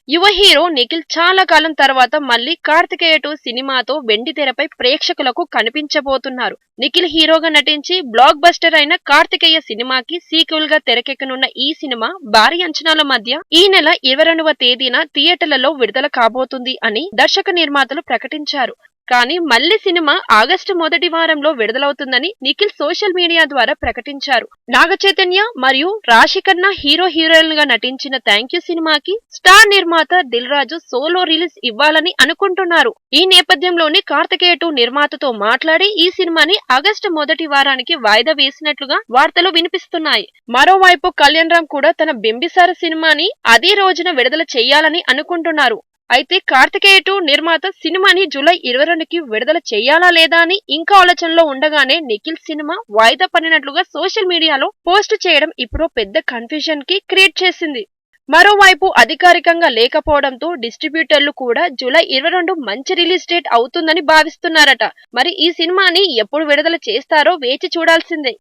యువ హీరో నిఖిల్ చాలా కాలం తర్వాత మళ్ళీ కార్తికేయ 2 సినిమాతో వెండితెరపై ప్రేక్షకులకు కనిపించబోతున్నారు. నిఖిల్ హీరోగా నటించి బ్లాక్ బస్టర్ అయిన కార్తికేయ సినిమాకి సీక్వెల్ గా తెరకెక్కనున్న ఈ సినిమా భారీ అంచనాల మధ్య ఈ నెల 22వ తేదీన థియేటర్లలో విడుదల కాబోతుంది అని దర్శక నిర్మాతలు ప్రకటించారు. కానీ మళ్లీ సినిమా ఆగస్టు మొదటి వారంలో విడుదలవుతుందని నిఖిల్ సోషల్ మీడియా ద్వారా ప్రకటించారు. నాగ చైతన్య మరియు రాశి ఖన్నా హీరోయిన్ గా నటించిన థ్యాంక్ యూ సినిమాకి స్టార్ నిర్మాత దిల్ రాజు సోలో రిలీజ్ ఇవ్వాలని అనుకుంటున్నారు. ఈ నేపథ్యంలోనే కార్తికేయ 2 నిర్మాతతో మాట్లాడి ఈ సినిమాని ఆగస్టు మొదటి వారానికి వాయిదా వేసినట్లుగా వార్తలు వినిపిస్తున్నాయి. మరోవైపు కళ్యాణ్ రామ్ కూడా తన బింబిసార సినిమాని అదే రోజున విడుదల చేయాలని అనుకుంటున్నారు. అయితే కార్తికేయ 2 నిర్మాత సినిమాని జూలై 22కి విడుదల చేయాలా లేదా అని ఇంకా ఆలోచనలో ఉండగానే నిఖిల్ సినిమా వాయిదా పడినట్లుగా సోషల్ మీడియాలో పోస్ట్ చేయడం ఇప్పుడు పెద్ద కన్ఫ్యూజన్ కి క్రియేట్ చేసింది. మరోవైపు అధికారికంగా లేకపోవడంతో డిస్ట్రిబ్యూటర్లు కూడా జూలై 22 మంచి రిలీజ్ డేట్ అవుతుందని భావిస్తున్నారట. మరి ఈ సినిమాని ఎప్పుడు విడుదల చేస్తారో వేచి చూడాల్సిందే.